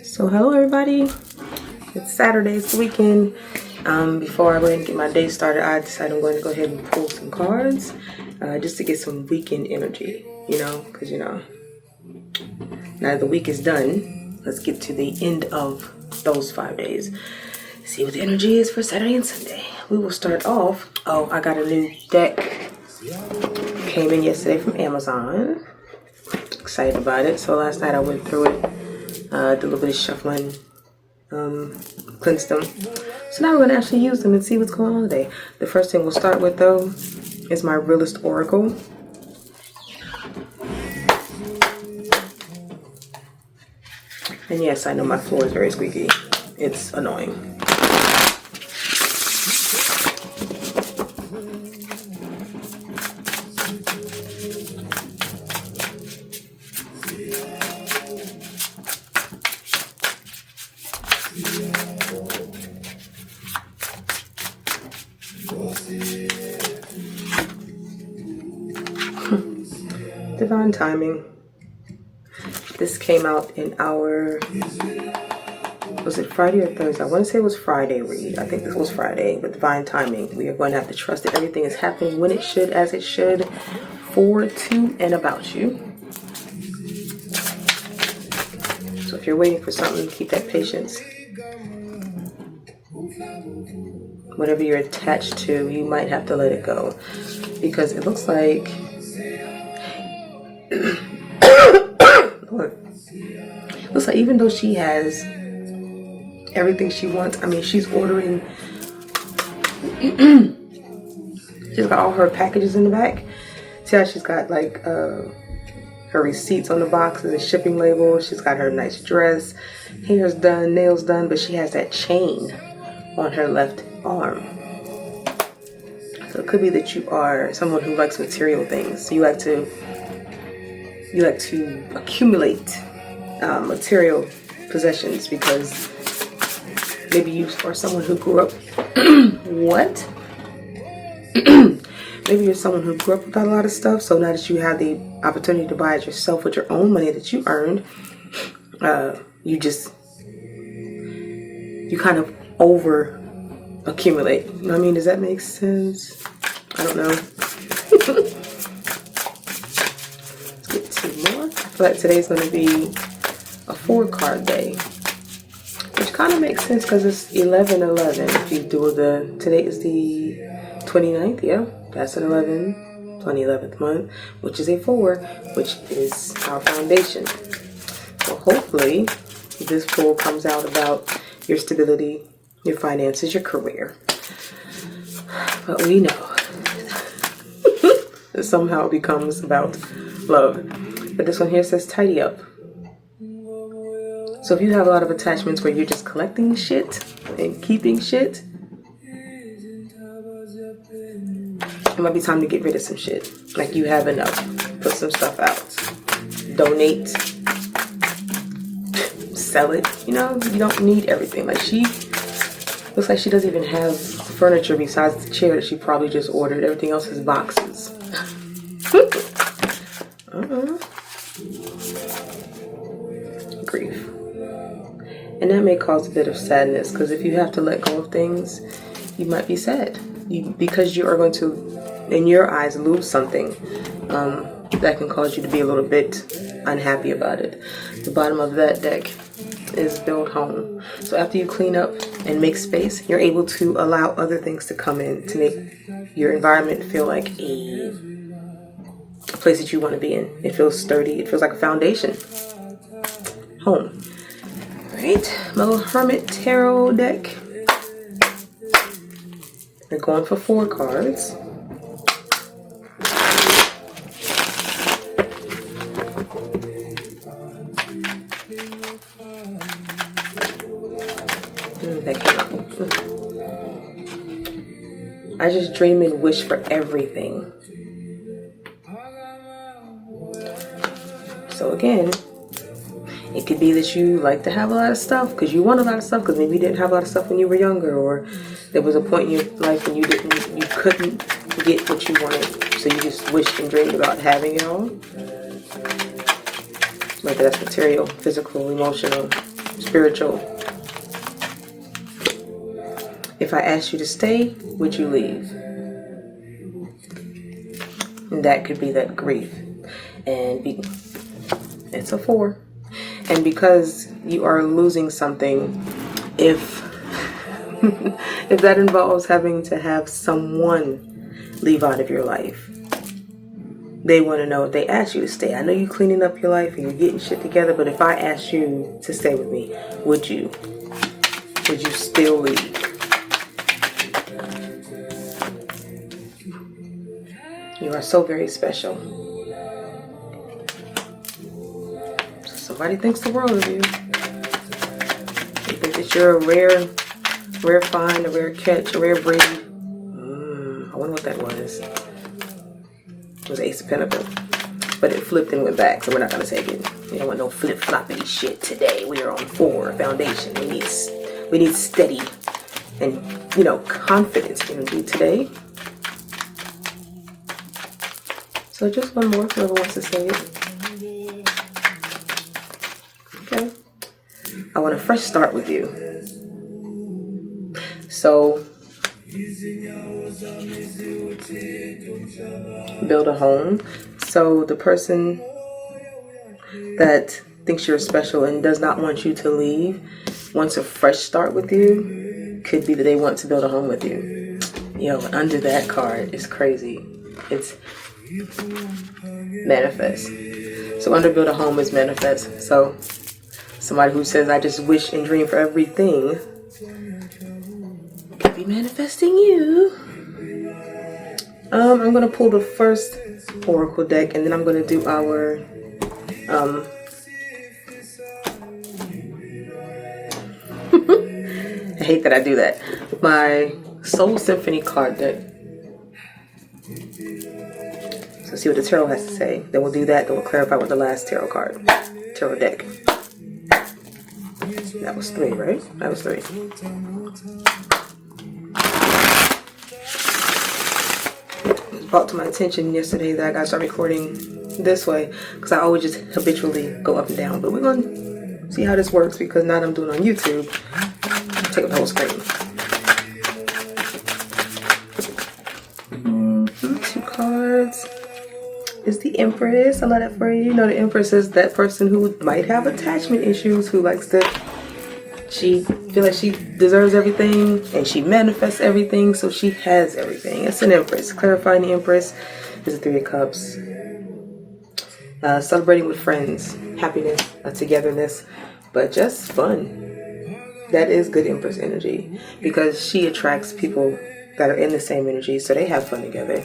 So hello everybody, it's Saturday, it's the weekend. Before I go ahead and get my day started, I decided I'm going to go ahead and pull some cards just to get some weekend energy, because now that the week is done, let's get to the end of those 5 days. See what the energy is for Saturday and Sunday. We will start off. Oh, I got a new deck. Came in yesterday from Amazon. Excited about it. So last night I went through it, did a little bit of shuffling, cleansed them. So now we're going to actually use them and see what's going on today. The first thing we'll start with though is my Realist Oracle. And yes, I know my floor is very squeaky. It's annoying. Divine timing. This came out in our, was it Friday or Thursday? I want to say it was Friday read. I think this was Friday, but divine timing. We are going to have to trust that everything is happening when it should, as it should, for, to, and about you. So if you're waiting for something, keep that patience. Whatever you're attached to, you might have to let it go. Because it looks like looks like even though she has everything she wants, I mean, she's ordering, she's got all her packages in the back. See how she's got like her receipts on the boxes and shipping labels. She's got her nice dress, hair's done, nails done, but she has that chain on her left arm. So it could be that you are someone who likes material things. So you like to accumulate material possessions because maybe you are someone who grew up what? Maybe you're someone who grew up without a lot of stuff, so now that you have the opportunity to buy it yourself with your own money that you earned, you kind of over accumulate. You know what I mean? Does that make sense? I don't know. Let's get two more. I feel like today's going to be a 4-card day, which kind of makes sense because it's 11/11. If you do today is the 29th, yeah, that's an 11, 11th month, which is a 4, which is our foundation. So hopefully this pull comes out about your stability, your finances, your career. But we know that somehow it becomes about love. But this one here says tidy up. So if you have a lot of attachments where you're just collecting shit and keeping shit, it might be time to get rid of some shit. Like you have enough. Put some stuff out. Donate. Sell it. You don't need everything. Like she looks like she doesn't even have furniture besides the chair that she probably just ordered. Everything else is boxes. Grief. And that may cause a bit of sadness because if you have to let go of things, you might be sad. Because you are going to, in your eyes, lose something that can cause you to be a little bit unhappy about it. The bottom of that deck is build home. So after you clean up and make space, you're able to allow other things to come in to make your environment feel like a place that you want to be in. It feels sturdy. It feels like a foundation. Home. All right, my little Hermit Tarot deck. We're going for 4 cards. I just dream and wish for everything. So again, it could be that you like to have a lot of stuff because you want a lot of stuff because maybe you didn't have a lot of stuff when you were younger, or there was a point in your life when you couldn't get what you wanted, so you just wished and dreamed about having it all. Whether that's material, physical, emotional, spiritual. If I asked you to stay, would you leave? And that could be that grief. And it's a 4. And because you are losing something, if if that involves having to have someone leave out of your life, they want to know if they ask you to stay. I know you're cleaning up your life and you're getting shit together, but if I asked you to stay with me, would you? Would you still leave? You are so very special. Somebody thinks the world of you. They think that you're a rare find, a rare catch, a rare breed. I wonder what that was. It was Ace of Pentacles. But it flipped and went back, so we're not going to take it. We don't want no flip-floppity shit today. We are on 4 foundation. We need steady and, you know, confidence energy today. So just one more, whoever wants to say it. Okay. I want a fresh start with you. So, build a home. So the person that thinks you're special and does not want you to leave wants a fresh start with you. Could be that they want to build a home with you. Yo, under that card is crazy. It's manifest. So under build a home is manifest. So somebody who says I just wish and dream for everything could be manifesting you. I'm gonna pull the first oracle deck and then I'm gonna do our I hate that I do that. My Soul Symphony card deck. So see what the tarot has to say. Then we'll do that. Then we'll clarify with the last tarot deck. That was 3, right? That was 3. It was brought to my attention yesterday that I gotta start recording this way because I always just habitually go up and down. But we're gonna see how this works because now that I'm doing it on YouTube, take up the whole screen. 2 cards. Is the Empress. I love that for you. You know, the Empress is that person who might have attachment issues, who likes to, she feel like she deserves everything and she manifests everything, so she has everything. It's an Empress. Clarifying the Empress is the 3 of Cups. Celebrating with friends, happiness, togetherness, but just fun. That is good Empress energy because she attracts people that are in the same energy, so they have fun together.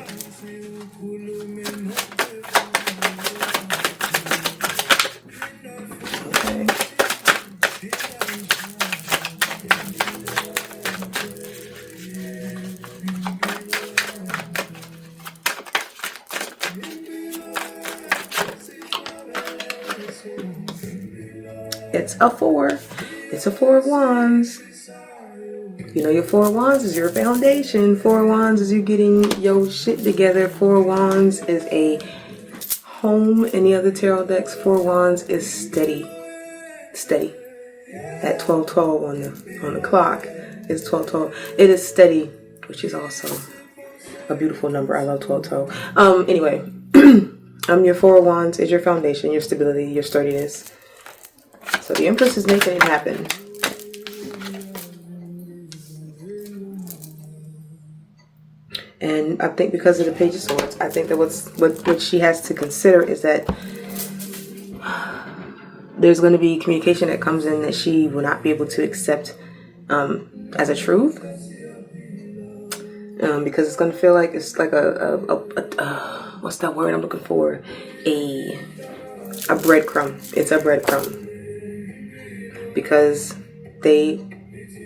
Okay. It's a 4. It's a 4 of Wands. You know, your 4 of Wands is your foundation. 4 of Wands is you getting your shit together. 4 of Wands is a home. In the other tarot decks, 4 of Wands is steady. Steady. At 12:12 on the clock is 12:12. It is steady, which is also a beautiful number. I love 12:12. Anyway, your 4 of Wands is your foundation, your stability, your sturdiness. So the Empress is making it happen. And I think because of the Page of Swords, I think that what she has to consider is that there's going to be communication that comes in that she will not be able to accept as a truth. Because it's going to feel like it's like a what's that word I'm looking for? A breadcrumb. It's a breadcrumb. Because they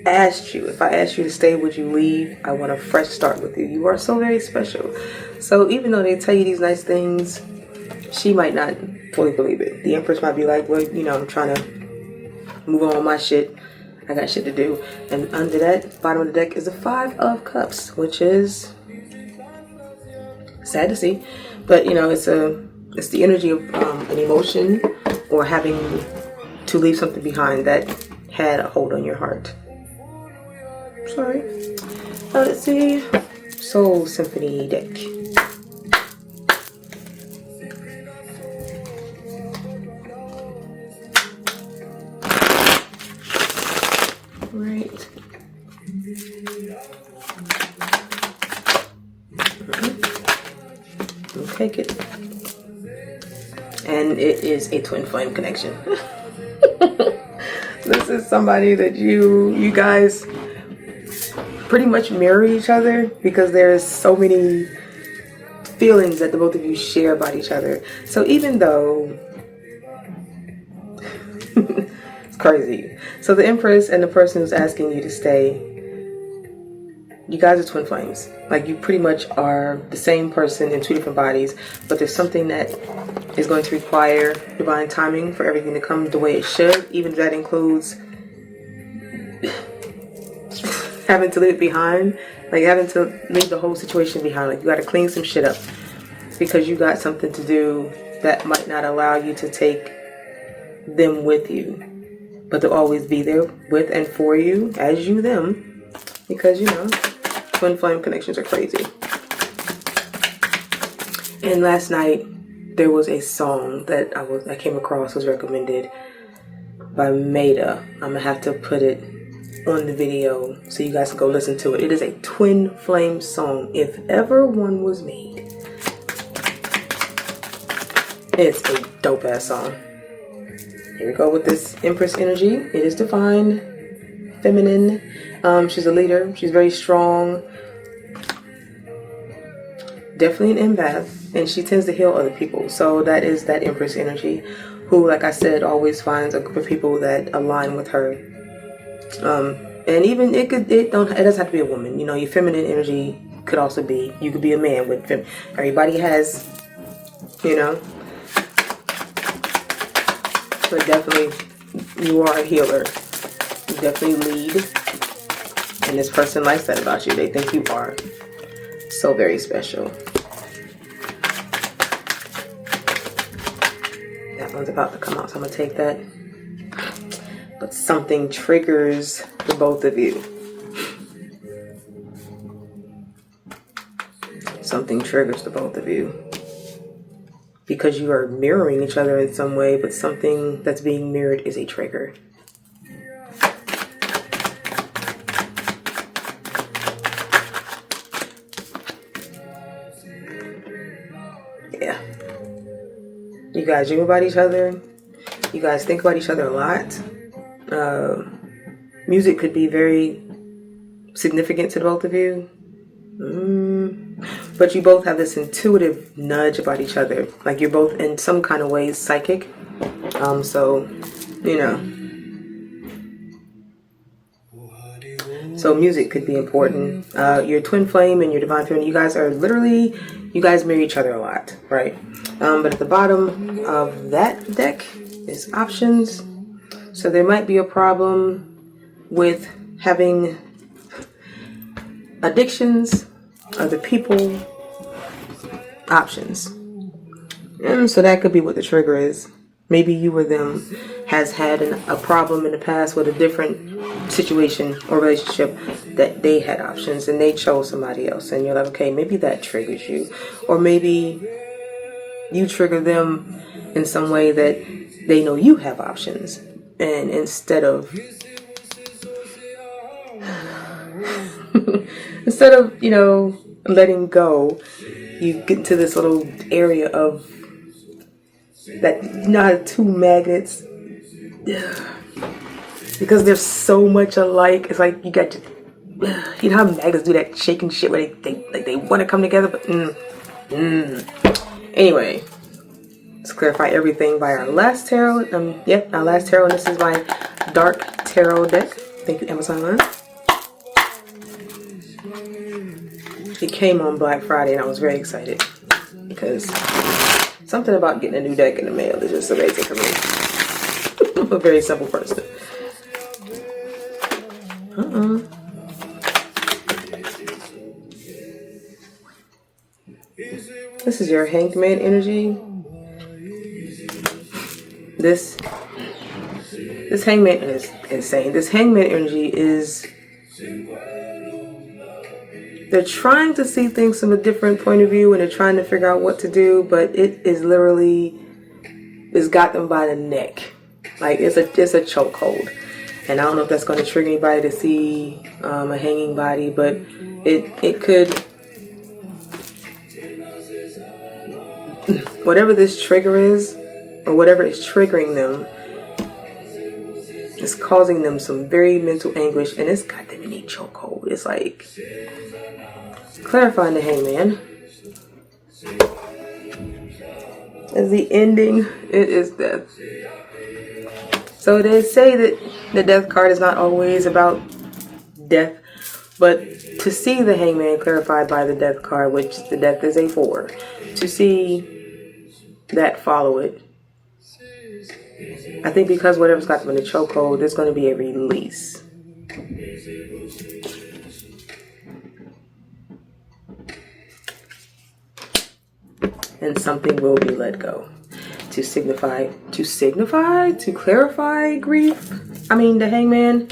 asked you, if I asked you to stay, would you leave? I want a fresh start with you. You are so very special. So even though they tell you these nice things, she might not fully believe it. The Empress might be like, well, you know, I'm trying to move on with my shit. I got shit to do. And under that, bottom of the deck is the 5 of Cups, which is sad to see. But, you know, it's the energy of an emotion or having to leave something behind that had a hold on your heart. Sorry. Let's see. Soul Symphony deck. Right. We'll take it. And it is a twin flame connection. This is somebody that you guys pretty much mirror each other, because there's so many feelings that the both of you share about each other. So even though it's crazy. So the Empress and the person who's asking you to stay, you guys are twin flames. Like, you pretty much are the same person in two different bodies, but there's something that is going to require divine timing for everything to come the way it should, even if that includes having to leave it behind, like having to leave the whole situation behind. Like, you got to clean some shit up because you got something to do that might not allow you to take them with you, but they'll always be there with and for you as you them, because you know, twin flame connections are crazy. And last night there was a song that I came across, was recommended by Maida. I'm gonna have to put it on the video so you guys can go listen to it. It is a twin flame song, if ever one was made. It's a dope ass song. Here we go with this Empress energy. It is divine, feminine. She's a leader. She's very strong. Definitely an empath, and she tends to heal other people. So that is that Empress energy, who, like I said, always finds a group of people that align with her. And even it doesn't have to be a woman. You know, your feminine energy could also be. You could be a man with everybody has, you know. But definitely, you are a healer. You definitely lead, and this person likes that about you. They think you are so very special. That one's about to come out, so I'm gonna take that. But something triggers the both of you. Something triggers the both of you. Because you are mirroring each other in some way, but something that's being mirrored is a trigger. Yeah. You guys dream about each other. You guys think about each other a lot. Music could be very significant to the both of you. But you both have this intuitive nudge about each other. Like, you're both in some kind of ways psychic. So, you know. So music could be important. Your twin flame and your divine feminine, you guys mirror each other a lot, right? But at the bottom of that deck is options. So there might be a problem with having addictions, other people, options. And so that could be what the trigger is. Maybe you or them has had a problem in the past with a different situation or relationship that they had options and they chose somebody else. And you're like, okay, maybe that triggers you. Or maybe you trigger them in some way that they know you have options. And instead of you know, letting go, you get into this little area of that, you know how two magnets, because they're so much alike, it's like you got to, you know how magnets do that shaking shit where they want to come together, but Anyway, let's clarify everything by our last tarot. Our last tarot, and this is my dark tarot deck. Thank you, Amazon. It came on Black Friday and I was very excited because something about getting a new deck in the mail is just amazing for me. I'm a very simple person. This is your Hanged Man energy. This This hangman is insane. This hangman energy is, they're trying to see things from a different point of view and they're trying to figure out what to do, but it is literally, it's got them by the neck. Like it's a chokehold. And I don't know if that's going to trigger anybody to see a hanging body, but it could, whatever this trigger is, or whatever is triggering them, it's causing them some very mental anguish, and it's got them in a chokehold. It's like, clarifying the hangman. As the ending, it is death. So they say that the death card is not always about death, but to see the hangman clarified by the death card, which the death is a 4, to see that follow it, I think because whatever's got them in the chokehold, there's going to be a release. And something will be let go. To clarify grief. I mean, the hangman,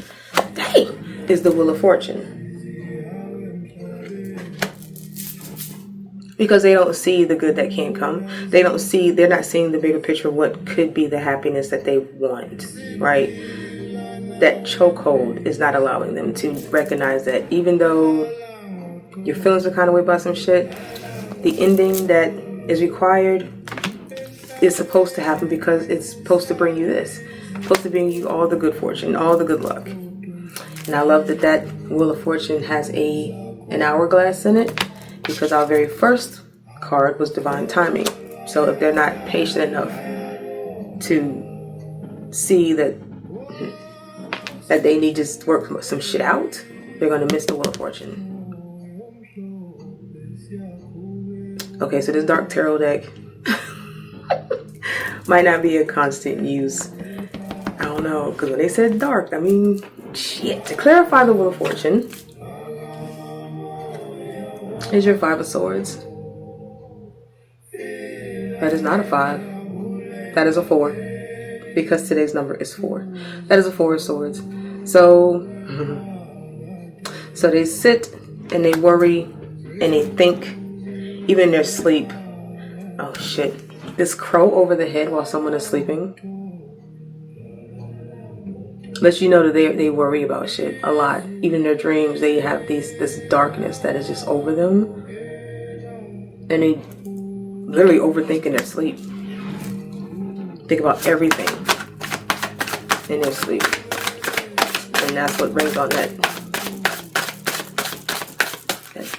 dang, is the Wheel of Fortune. Because they don't see the good that can come. They're not seeing the bigger picture of what could be the happiness that they want, right? That chokehold is not allowing them to recognize that even though your feelings are kind of way about some shit, the ending that is required is supposed to happen because it's supposed to bring you this. It's supposed to bring you all the good fortune, all the good luck. And I love that Wheel of Fortune has an hourglass in it, because our very first card was divine timing. So if they're not patient enough to see that they need to work some shit out, they're going to miss the Wheel of Fortune. Okay, so this dark tarot deck might not be a constant use. I don't know, because when they said dark, I mean, shit. To clarify the Wheel of Fortune, is your 5 of Swords. That is not a 5. That is a 4. Because today's number is 4. That is a 4 of Swords. So they sit and they worry and they think, even in their sleep. Oh shit. This crow over the head while someone is sleeping lets you know that they worry about shit a lot. Even in their dreams, they have this darkness that is just over them, and they literally overthink in their sleep. Think about everything in their sleep, and that's what brings on that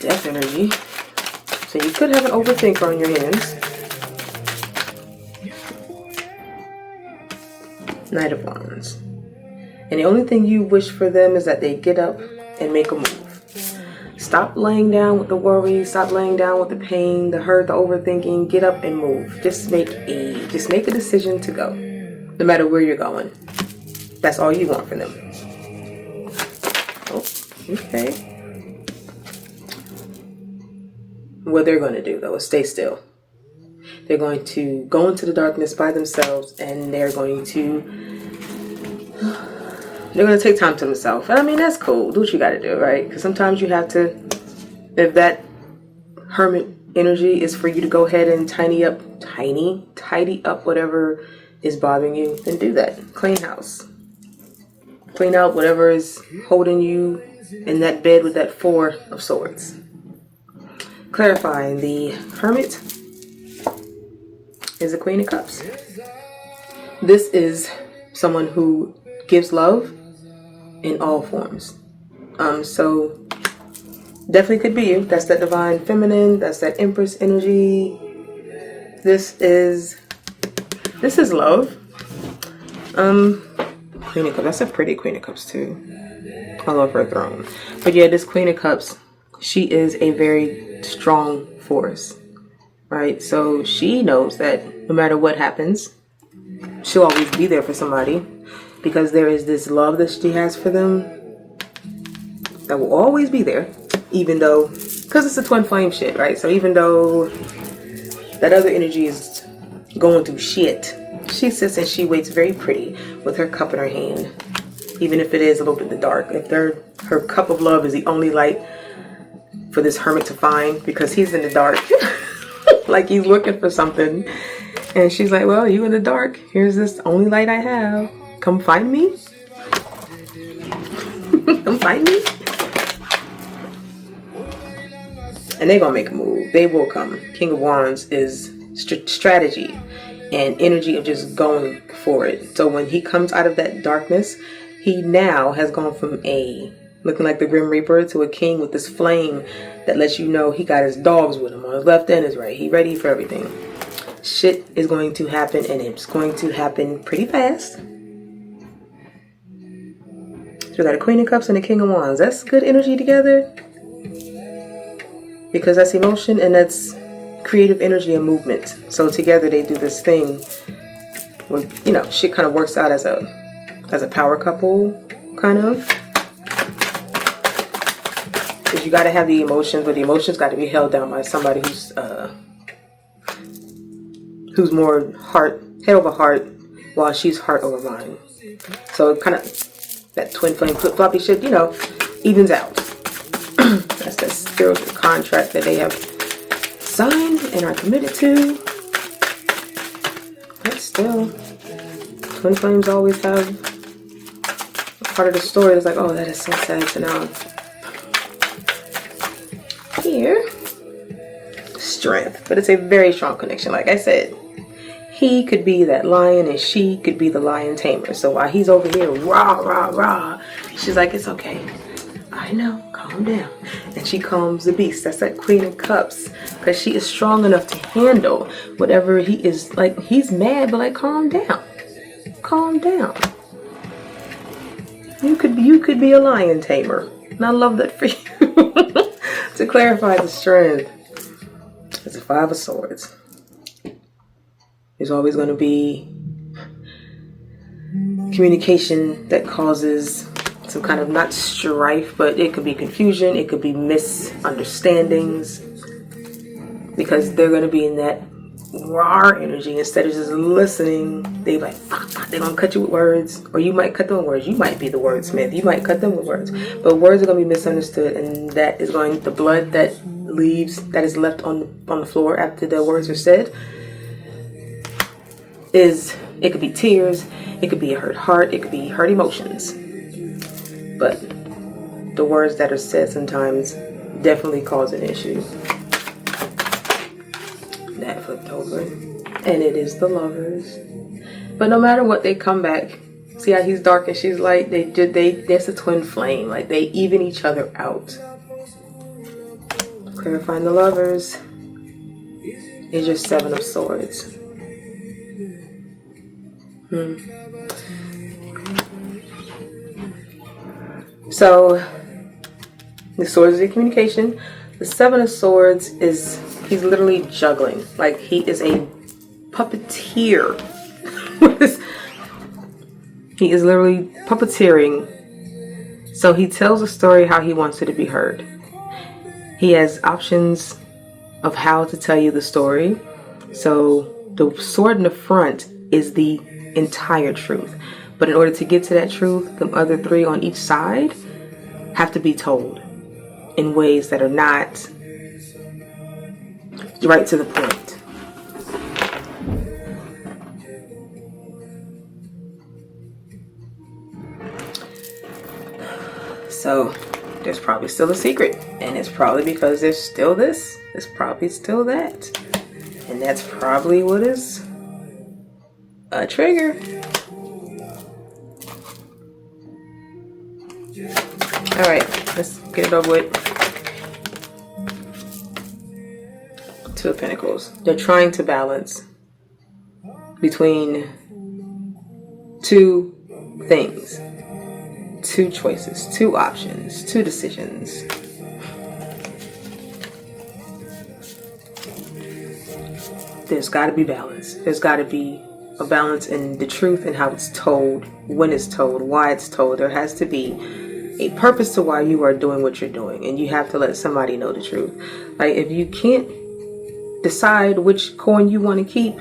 death energy. So you could have an overthinker on your hands. Knight of Wands. And the only thing you wish for them is that they get up and make a move. Stop laying down with the worry. Stop laying down with the pain, the hurt, the overthinking. Get up and move. Just make a decision to go. No matter where you're going. That's all you want from them. Oh, okay. What they're going to do, though, is stay still. They're going to go into the darkness by themselves, and they're going to take time to themselves. And I mean, that's cool. Do what you got to do, right? Because sometimes you have to, if that hermit energy is for you to go ahead and tidy up whatever is bothering you, then do that. Clean house. Clean out whatever is holding you in that bed with that 4 of Swords. Clarifying, the Hermit is the Queen of Cups. This is someone who gives love in all forms. So definitely could be you. That's that divine feminine. That's that Empress energy. This is love. Queen of Cups. That's a pretty Queen of Cups too. I love her throne. But yeah, this Queen of Cups, she is a very strong force, right? So she knows that no matter what happens, she'll always be there for somebody, because there is this love that she has for them that will always be there, even though, because it's a twin flame shit, right? So even though that other energy is going through shit, she sits and she waits very pretty with her cup in her hand, even if it is a little bit in the dark. If her cup of love is the only light for this hermit to find, because he's in the dark, like he's looking for something, and she's like, well, you in the dark, here's this only light I have, come find me. Come find me. And they're gonna make a move. They will come. King of Wands is strategy and energy of just going for it. So when he comes out of that darkness, he now has gone from a looking like the Grim Reaper to a king with this flame that lets you know he got his dogs with him on his left and his right. He ready for everything. Shit is going to happen, and it's going to happen pretty fast. So we got a Queen of Cups and a King of Wands. That's good energy together, because that's emotion and that's creative energy and movement. So together they do this thing where, you know, shit kind of works out as a power couple, kind of. Because you got to have the emotions, but the emotions got to be held down by somebody who's more head over heart, while she's heart over mind. So it kind of, that twin flame flip floppy shit, you know, evens out. That's that spiritual contract that they have signed and are committed to. But still, twin flames always have a part of the story that's like, oh, that is so sad to know. Here, strength, but it's a very strong connection. Like I said, he could be that lion and she could be the lion tamer. So while he's over here rah rah rah, she's like, it's okay, I know, calm down. And she calms the beast. That's that Queen of Cups, because she is strong enough to handle whatever he is. Like, he's mad, but like, calm down, calm down. You could be a lion tamer, and I love that for you. To clarify the strength, it's a Five of Swords. There's always going to be communication that causes some kind of, not strife, but it could be confusion, it could be misunderstandings, because they're going to be in that raw energy. Instead of just listening, they like, they're going to cut you with words, or you might cut them with words. You might be the wordsmith, you might cut them with words, but words are going to be misunderstood, and that is going, the blood that is left on the floor after the words are said, it could be tears, it could be a hurt heart, it could be hurt emotions. But the words that are said sometimes definitely cause an issue. That flipped over. And it is the Lovers. But no matter what, they come back. See how he's dark and she's light? That's a twin flame. Like, they even each other out. Clarifying the Lovers is your Seven of Swords. So, the Swords is a communication. The Seven of Swords is, he's literally juggling. Like, he is a puppeteer. He is literally puppeteering. So he tells a story how he wants it to be heard. He has options of how to tell you the story. So the sword in the front is the entire truth. But in order to get to that truth, the other three on each side have to be told in ways that are not right to the point. So there's probably still a secret, and it's probably because there's still this, there's probably still that, and that's probably what is a trigger. All right, let's get it over with. Two of Pentacles. They're trying to balance between two things, two choices, two options, two decisions. There's got to be balance. There's got to be a balance in the truth and how it's told, when it's told, why it's told. There has to be a purpose to why you are doing what you're doing, and you have to let somebody know the truth. Like, if you can't decide which coin you want to keep,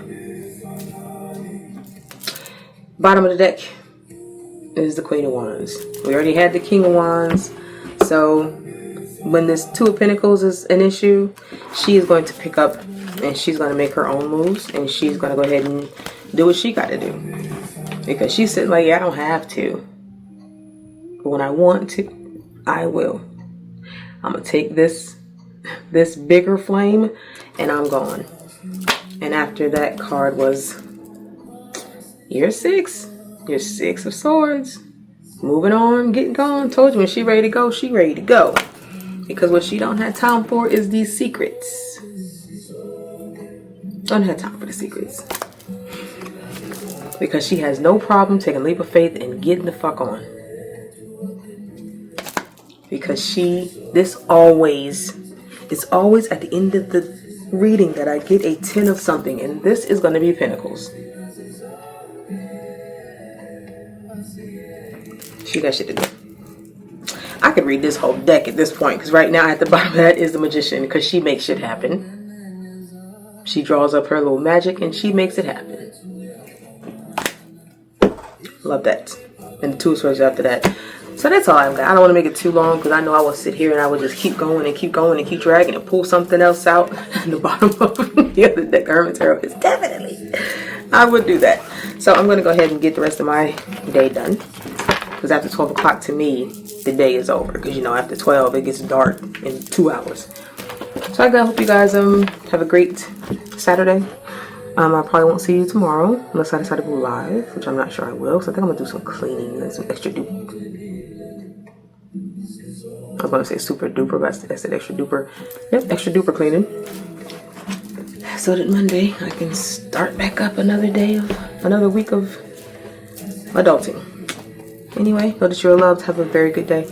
Bottom of the deck is the Queen of Wands. We already had the King of Wands. So when this Two of Pentacles is an issue, she is going to pick up and she's going to make her own moves. And she's going to go ahead and do what she got to do. Because she's sitting like, yeah, I don't have to. But when I want to, I will. I'm going to take this bigger flame and I'm gone. And after that card was your 6. Your 6 of Swords. Moving on, getting going. Told you when she ready to go, she ready to go. Because what she don't have time for is these secrets. Don't have time for the secrets. Because she has no problem taking a leap of faith and getting the fuck on. Because it's always at the end of the reading that I get a 10 of something. And this is going to be Pentacles. She got shit to do. I could read this whole deck at this point. Because right now at the bottom of that is the Magician. Because she makes shit happen. She draws up her little magic and she makes it happen. Love that. And the Two of Swords after that. So that's all I've got. I don't want to make it too long because I know I will sit here and I will just keep going and keep going and keep dragging and pull something else out. And the bottom of the other deck, Hermit Tarot, is definitely, I would do that. So I'm going to go ahead and get the rest of my day done. Because after 12 o'clock to me, the day is over. Because, you know, after 12, it gets dark in 2 hours. So I hope you guys have a great Saturday. I probably won't see you tomorrow unless I decide to go live, which I'm not sure I will. So I think I'm going to do some cleaning and some extra duper. I was going to say super duper, but I said extra duper. Yep, extra duper cleaning. So that Monday I can start back up another week of adulting. Anyway, know that you're loved. Have a very good day.